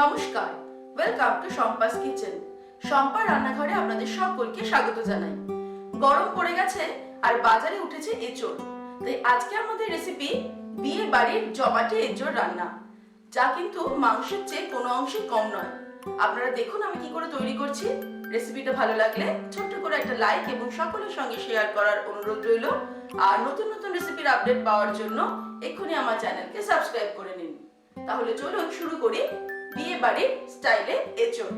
নমস্কার, welcome to Shampa's kitchen. Shampa রান্নাঘরে আপনাদের সকলকে স্বাগত জানাই। গরম পড়ে গেছে আর বাজারে উঠেছে এঁচোড়। তাই আজকে আমাদের রেসিপি বিয়ে বাড়ির জমাটে এঁচোড় রান্না, যা কিন্তু মাংসের চেয়ে কোনো অংশে কম নয়। আপনারা দেখুন আমি কি করে তৈরি করছি। রেসিপিটা ভালো লাগলে ছোট্ট করে একটা লাইক এবং সকলের সঙ্গে শেয়ার করার অনুরোধ রইল। আর নতুন নতুন রেসিপির আপডেট পাওয়ার জন্য এক্ষুনি আমার চ্যানেলকে সাবস্ক্রাইব করে নিন। তাহলে চলুন শুরু করি বিয়ে বাড়ির স্টাইলে এঁচোড়।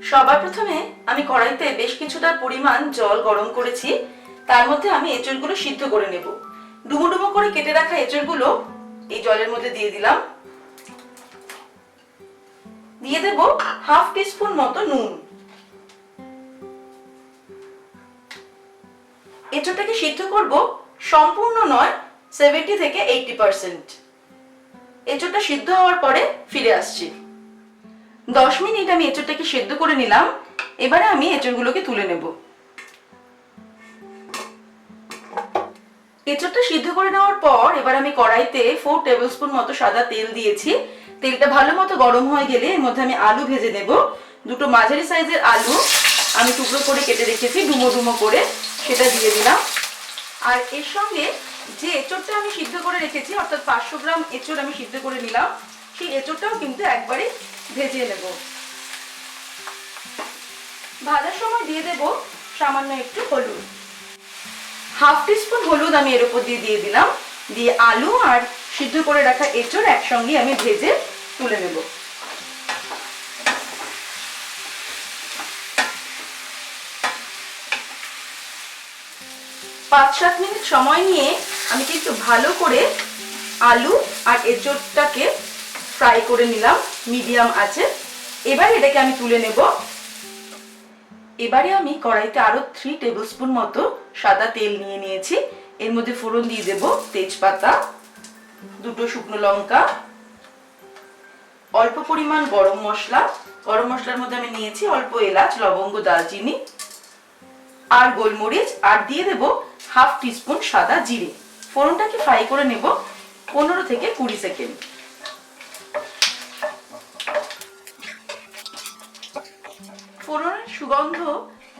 সবার প্রথমে আমি কড়াইতে বেশ কিছুটা পরিমাণ জল গরম করেছি। তার মধ্যে আমি এঁচোড়গুলো সিদ্ধ করে নেব। ডুমো ডুমো করে কেটে রাখা এঁচোড়গুলো এই জলের মধ্যে দিয়ে দিলাম। দিয়ে দেব হাফ টিস্পুন মতো নুন। এঁচোড়টাকে সিদ্ধ করব সম্পূর্ণ নয়, 70 থেকে 80%। এঁচোড়টা সিদ্ধ হওয়ার পরে ফিরে আসছি। 10 মিনিট আমি এঁচোড়টাকে সিদ্ধ করে নিলাম। এবারে আমি এঁচোড়গুলোকে তুলে নেব। এঁচোড়টা সিদ্ধ করে নেওয়ার পর এবার আমি কড়াইতে 4 টেবিলস্পুন মতো সাদা তেল দিয়েছি। তেলটা ভালো মতো গরম হয়ে গেলে এর মধ্যে আমি আলু ভেজে নেব। দুটো মাঝারি সাইজের আলু আমি টুকরো করে কেটে রেখেছি ডুমো ডুমো করে, সেটা দিয়ে দিলাম। আর এর সঙ্গে যে এঁচোড়টা আমি সিদ্ধ করে রেখেছি, অর্থাৎ 500 গ্রাম এঁচোড় আমি সিদ্ধ করে নিলাম, সেই এঁচোড়টাও কিন্তু একবারে ভেজে নেব। ভাজার সময় দিয়ে দেব সামান্য একটু হলুদ, হাফ টিস্পুন হলুদ আমি এর উপর দিয়ে দিলাম। দিয়ে আলু আর সিদ্ধ করে রাখা এঁচোড় একসঙ্গে আমি ভেজে তুলে নেব। পাঁচ 7 মিনিট সময় নিয়ে আমি কিন্তু ভালো করে আলু আর এঁচোড়টাকে ফ্রাই করে নিলাম মিডিয়াম আঁচে। এবার এটাকে আমি তুলে নেব। এবারে আমি কড়াইতে আরো 3 টেবিলস্পুন মতো সাদা তেল নিয়ে নিয়েছি। এর মধ্যে ফোড়ন দিয়ে দেব তেজপাতা, দুটো শুকনো লঙ্কা, অল্প পরিমাণ গরম মশলা। গরম মশলার মধ্যে আমি নিয়েছি অল্প এলাচ, লবঙ্গ, দারচিনি আর গোলমরিচ, আর দিয়ে দেব হাফ টিস্পুন সাদা জিরে। ফোড়নটাকে ফ্রাই করে নেব 15 থেকে 20 সেকেন্ড। ফোড়নের সুগন্ধ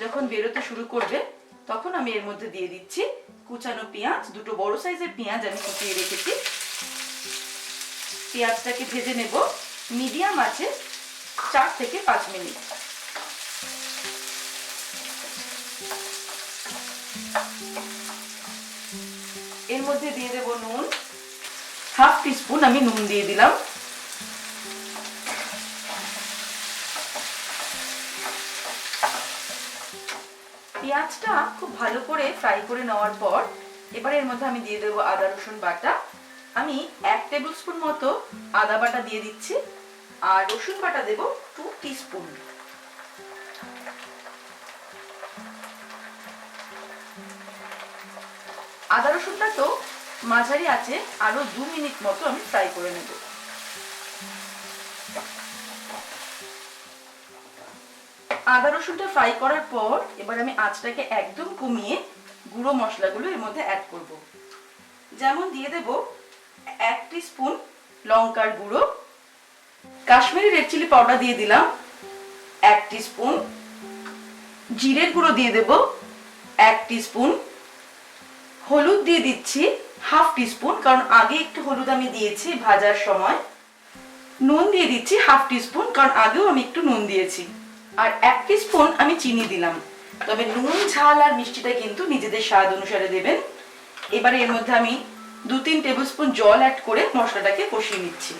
যখন বেরোতে শুরু করবে তখন আমি এর মধ্যে দিয়ে দিচ্ছি কুচানো পেঁয়াজ। দুটো বড় সাইজের পেঁয়াজ আমি কুচিয়ে রেখেছি। পেঁয়াজটাকে ভেজে নেব মিডিয়াম আঁচে 4 থেকে 5 মিনিট। এর মধ্যে দিয়ে দেব নুন, হাফ টিস্পুন আমি নুন দিয়ে দিলাম। পেঁয়াজটা খুব ভালো করে ফ্রাই করে নেওয়ার পর এবার এর মধ্যে আমি দিয়ে দেবো আদা রসুন বাটা। আমি 1 টেবিলস্পুন মতো আদা বাটা দিয়ে দিচ্ছি, আর রসুন বাটা দেব 2 টিস্পুন। আদা রসুনটা তো মাঝারি আছে আরো 2 মিনিট মতো আমি ফ্রাই করে নেব। আদা রসুনটা ফ্রাই করার পর এবার আমি আঁচটাকে একদম কমিয়ে গুঁড়ো মশলাগুলো এর মধ্যে অ্যাড করব। যেমন দিয়ে দেব 1 টিস্পুন লঙ্কার গুঁড়ো, কাশ্মীরি রেড চিলি পাউডার দিয়ে দিলাম 1 টিস্পুন, জিরের গুঁড়ো দিয়ে দেব 1 টিস্পুন, হলুদ দিয়ে দিচ্ছি হাফ টিস্পুন, কারণ আগে একটু হলুদ আমি দিয়েছি ভাজার সময়। নুন দিয়ে দিচ্ছি হাফ টিস্পুন, কারণ আগেও আমি একটু নুন দিয়েছি। আর 1 টিস্পুন আমি চিনি দিলাম। তবে নুন, ঝাল আর মিষ্টিটা কিন্তু নিজেদের স্বাদ অনুসারে দেবেন। এবারে এর মধ্যে আমি 2-3 টেবিলস্পুন জল অ্যাড করে মশলাটাকে কষিয়ে নিচ্ছি।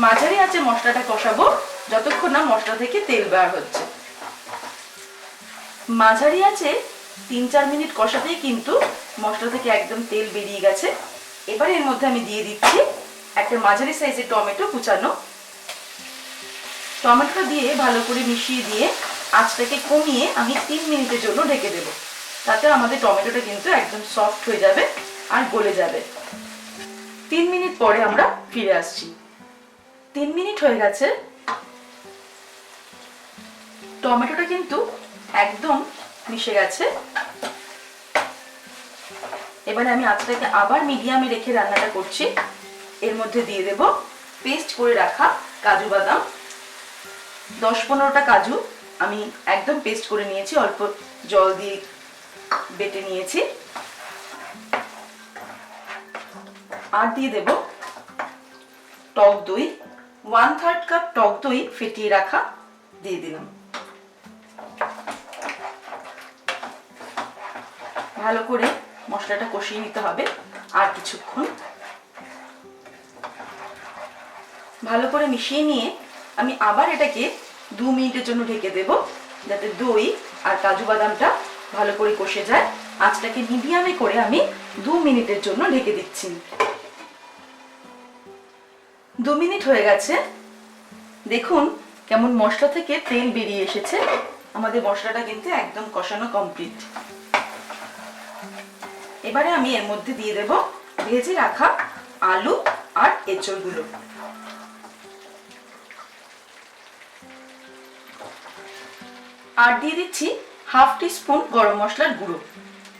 মাঝারি আঁচে মশলাটা কষাবো যতক্ষণ না মশলা থেকে তেল বার হচ্ছে। মাঝারি আঁচে 3-4 মিনিট কষাতেই কিন্তু মশলা থেকে একদম তেল বেরিয়ে গেছে। এবার এর মধ্যে আমি দিয়ে দিচ্ছি একটা মাঝারি সাইজের টমেটো কুচানো। টমেটো দিয়ে ভালো করে মিশিয়ে দিয়ে আঁচটাকে কমিয়ে আমি 3 মিনিটের জন্য ঢেকে দেব। তাতে আমাদের টমেটোটা কিন্তু একদম সফট হয়ে যাবে আর গলে যাবে। 3 মিনিট পরে আমরা ফিরে আসছি। 3 মিনিট হয়ে গেছে। টমেটোটা কিন্তু একদম মিশে গেছে। এবারে আমি আঁচটাকে আবার মিডিয়ামে রেখে রান্নাটা করছি। এর মধ্যে দিয়ে দেব পেস্ট করে রাখা কাজু বাদাম। 10-15টা কাজু আমি একদম পেস্ট করে নিয়েছি, অল্প জল দিয়ে বেটে নিয়েছি। আর দিয়ে দেব টক দই, 1/3 কাপ টক দই ফেটিয়ে রাখা দিয়ে দিলাম। ভালো করে মশলাটা কষিয়ে নিতে হবে আর কিছুক্ষণ। ভালো করে মিশিয়ে নিয়ে আমি আবার এটাকে 2 মিনিটের জন্য ঢেকে দেব, যাতে দই আর কাজু বাদামটা ভালো করে কষে যায়। আঁচটাকে মিডিয়ামে করে আমি 2 মিনিটের জন্য ঢেকে দিচ্ছি। 2 মিনিট হয়ে গেছে। দেখুন কেমন মশলা থেকে তেল বেরিয়ে এসেছে। আমাদের মশলাটা কিন্তু একদম কষানো কমপ্লিট। এবারে আমি এর মধ্যে দিয়ে দেব ভেজে রাখা আলু আর এঁচড়গুলো। আর দিয়ে দিচ্ছি 1/2 টিস্পুন গরম মশলার গুঁড়ো।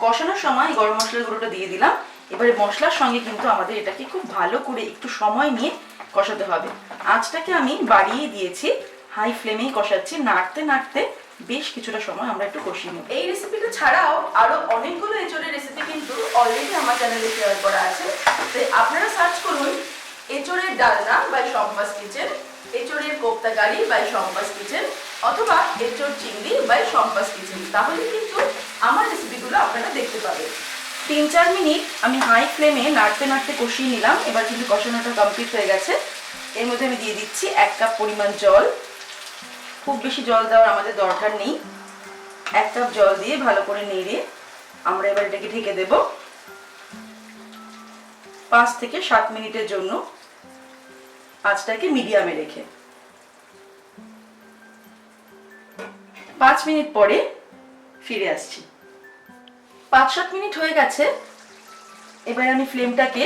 কষানোর সময় গরম মশলার গুঁড়োটা দিয়ে দিলাম। এবারে মশলার সঙ্গে কিন্তু আমাদের এটাকে খুব ভালো করে একটু সময় নিয়ে কষাতে হবে। আঁচটাকে আমি বাড়িয়ে দিয়েছি, হাই ফ্লেমেই কষাচ্ছি। নাড়তে নাড়তে বেশ কিছুটা সময় আমরা একটু কষিয়ে নেব। এই রেসিপিটা ছাড়াও আরো অনেকগুলো এঁচড়ের রেসিপি কিন্তু অলরেডি আমার চ্যানেলে শেয়ার করা আছে, তাই আপনারা সার্চ করুন এঁচড়ের ডালনা বাই শম্পাস কিচেন, এঁচড়ের kofta curry by Shampa's kitchen, অথবা এঁচড় চিংড়ি বাই শম্পাস কিচেন। তাহলে কিন্তু আমার রেসিপিগুলো আপনারা দেখতে পাবেন। 3-4 মিনিট আমি হাই ফ্লেমে নাড়তে নাড়তে কষিয়ে নিলাম। এবার কিন্তু কষানোটা কমপ্লিট হয়ে গেছে। এর মধ্যে আমি দিয়ে দিচ্ছি 1 কাপ পরিমাণ জল। খুব বেশি জল দেওয়ার আমাদের দরকার নেই। 1 কাপ জল দিয়ে ভালো করে নেড়ে আমরা এবার এটাকে ঢেকে দেব 5 থেকে 7 মিনিটের জন্য, আঁচটাকে মিডিয়ামে রেখে। 5 মিনিট পরে ফিরে আসছি। 5-7 মিনিট হয়ে গেছে। এবার আমি ফ্লেমটাকে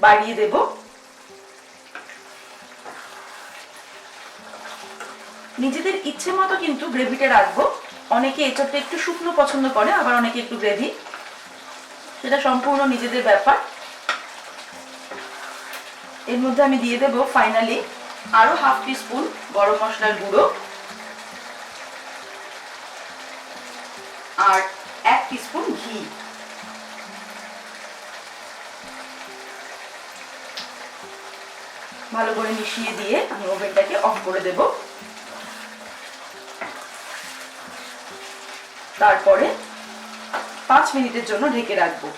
বাড়িয়ে দেব। নিজেদের ইচ্ছে মতো কিন্তু গ্রেভিটা রাখবো। অনেকে এঁচড়টা একটু শুকনো পছন্দ করে, আবার অনেকে একটু গ্রেভি, সেটা সম্পূর্ণ নিজেদের ব্যাপার। এর মধ্যে আমি দিয়ে দেব ফাইনালি আরো 1/2 টিস্পুন গরম মশলার গুঁড়ো আর 1 টিস্পুন ঘি। ভালো করে মিশিয়ে দিয়ে আমি ওভেনটাকে অফ করে দেব। তারপরে 5 মিনিটের জন্য ঢেকে রাখবো।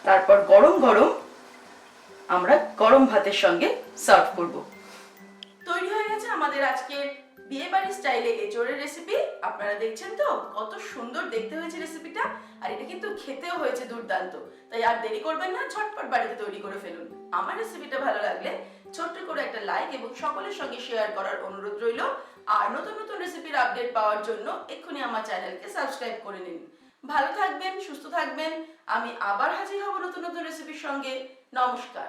তারপর গরম গরম আমরা গরম ভাতের সঙ্গে সার্ভ করব। তৈরি হয়ে গেছে আমাদের আজকের বিয়ে বাড়ির স্টাইলে এঁচড়ের রেসিপি। আপনারা দেখছেন তো কত সুন্দর দেখতে হয়েছে রেসিপিটা, আর এটা কিন্তু খেতেও হয়েছে দুর্দান্ত। তাই আর দেরি করবেন না, ঝটপট বাড়িতে তৈরি করে ফেলুন। আমার রেসিপিটা ভালো লাগলে ছোট্ট করে একটা লাইক এবং সকলের সঙ্গে শেয়ার করার অনুরোধ রইল। আর নতুন নতুন রেসিপির আপডেট পাওয়ার জন্য এক্ষুনি আমার চ্যানেলকে সাবস্ক্রাইব করে নিন। ভালো থাকবেন, সুস্থ থাকবেন। আমি আবার হাজির হব নতুন নতুন রেসিপির সঙ্গে। নমস্কার।